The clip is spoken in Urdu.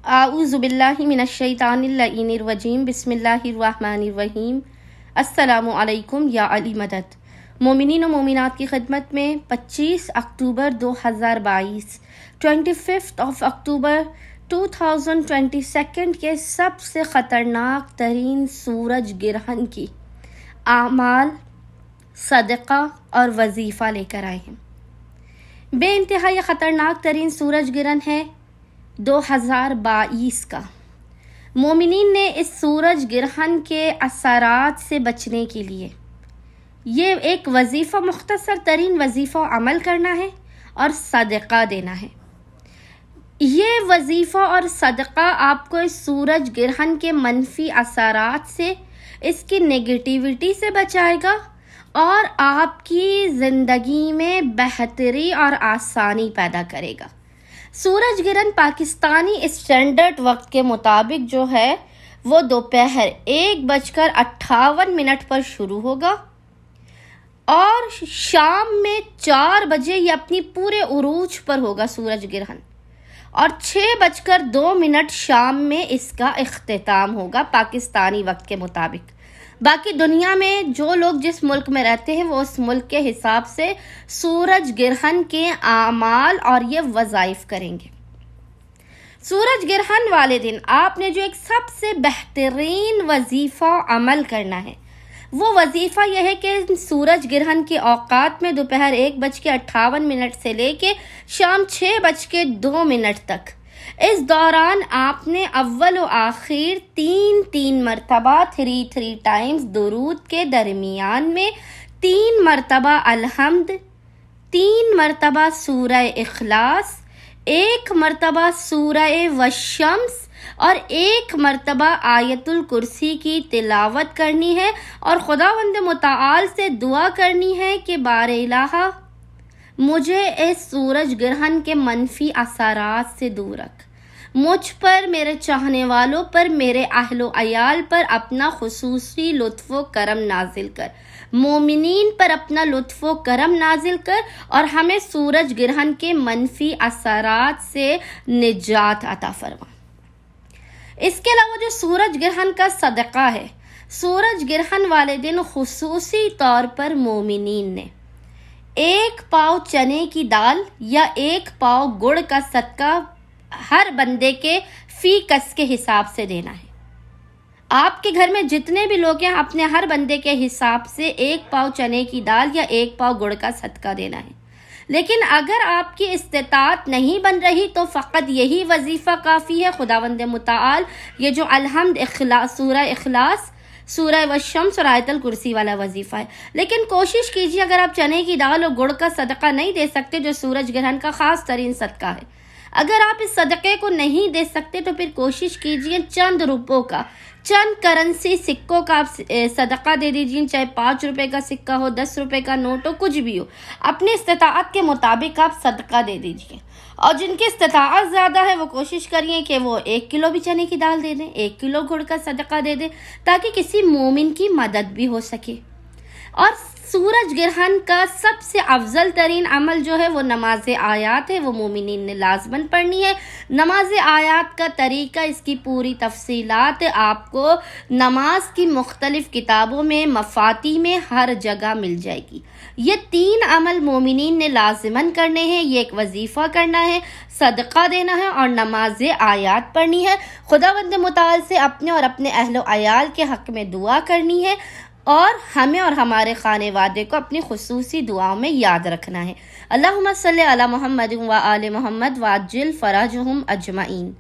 اعوذ باللہ من الشیطان اللعین الرجیم بسم اللہ الرحمن الرحیم۔ السلام علیکم یا علی مدد۔ مومنین و مومنات کی خدمت میں 25 اکتوبر 2022 25 اکتوبر 2022 کے سب سے خطرناک ترین سورج گرہن کی اعمال، صدقہ اور وظیفہ لے کر آئے ہیں۔ بے انتہا یہ خطرناک ترین سورج گرہن ہے 2022 کا۔ مومنین نے اس سورج گرہن کے اثرات سے بچنے کے لیے یہ ایک وظیفہ، مختصر ترین وظیفہ عمل کرنا ہے اور صدقہ دینا ہے۔ یہ وظیفہ اور صدقہ آپ کو اس سورج گرہن کے منفی اثرات سے، اس کی نیگیٹیوٹی سے بچائے گا اور آپ کی زندگی میں بہتری اور آسانی پیدا کرے گا۔ سورج گرہن پاکستانی اسٹینڈرڈ وقت کے مطابق جو ہے وہ دوپہر 1:58 پر شروع ہوگا اور شام میں 4 بجے یہ اپنی پورے عروج پر ہوگا سورج گرہن، اور 6:02 شام میں اس کا اختتام ہوگا پاکستانی وقت کے مطابق۔ باقی دنیا میں جو لوگ جس ملک میں رہتے ہیں وہ اس ملک کے حساب سے سورج گرہن کے اعمال اور یہ وظائف کریں گے۔ سورج گرہن والے دن آپ نے جو ایک سب سے بہترین وظیفہ عمل کرنا ہے، وہ وظیفہ یہ ہے کہ سورج گرہن کے اوقات میں دوپہر 1:58 سے لے کے شام 6:02 تک، اس دوران آپ نے اول و آخر 3 مرتبہ 3 ٹائمز درود کے درمیان میں 3 مرتبہ الحمد، 3 مرتبہ سورہ اخلاص، 1 مرتبہ سورہ والشمس اور 1 مرتبہ آیت الکرسی کی تلاوت کرنی ہے، اور خداوند متعال سے دعا کرنی ہے کہ بار الہ مجھے اس سورج گرہن کے منفی اثرات سے دور رکھ، مجھ پر، میرے چاہنے والوں پر، میرے اہل و عیال پر اپنا خصوصی لطف و کرم نازل کر، مومنین پر اپنا لطف و کرم نازل کر، اور ہمیں سورج گرہن کے منفی اثرات سے نجات عطا فرما۔ اس کے علاوہ جو سورج گرہن کا صدقہ ہے، سورج گرہن والے دن خصوصی طور پر مومنین نے 1 پاؤ چنے کی دال یا 1 پاؤ گڑ کا صدقہ ہر بندے کے فی کس کے حساب سے دینا ہے۔ آپ کے گھر میں جتنے بھی لوگ ہیں، اپنے ہر بندے کے حساب سے 1 پاؤ چنے کی دال یا 1 پاؤ گڑ کا صدقہ دینا ہے۔ لیکن اگر آپ کی استطاعت نہیں بن رہی تو فقط یہی وظیفہ کافی ہے۔ خداوند متعال یہ جو الحمد، سورہ اخلاص، سورہ والشمس اور آیت الکرسی والا وظیفہ ہے، لیکن کوشش کیجیے اگر آپ چنے کی دال اور گڑ کا صدقہ نہیں دے سکتے، جو سورج گرہن کا خاص ترین صدقہ ہے، اگر آپ اس صدقے کو نہیں دے سکتے تو پھر کوشش کیجیے چند روپوں کا، چند کرنسی سکوں کا آپ صدقہ دے دیجیے، چاہے 5 روپے کا سکہ ہو، 10 روپے کا نوٹ ہو، کچھ بھی ہو، اپنی استطاعت کے مطابق آپ صدقہ دے دیجیے۔ اور جن کی استطاعت زیادہ ہے وہ کوشش کریے کہ وہ 1 کلو بھی چنے کی دال دے دیں، 1 کلو گڑ کا صدقہ دے دیں، تاکہ کسی مومن کی مدد بھی ہو سکے۔ اور سورج گرہن کا سب سے افضل ترین عمل جو ہے وہ نماز آیات ہے، وہ مومنین نے لازماً پڑھنی ہے۔ نماز آیات کا طریقہ، اس کی پوری تفصیلات آپ کو نماز کی مختلف کتابوں میں، مفاتی میں، ہر جگہ مل جائے گی۔ یہ 3 عمل مومنین نے لازماً کرنے ہیں، یہ ایک وظیفہ کرنا ہے، صدقہ دینا ہے اور نماز آیات پڑھنی ہے۔ خداوند متعال سے اپنے اور اپنے اہل و عیال کے حق میں دعا کرنی ہے، اور ہمیں اور ہمارے خانے وادے کو اپنی خصوصی دعاؤں میں یاد رکھنا ہے۔ اللہم صلی علی محمد و آل محمد وعجل فرجہم اجمعین۔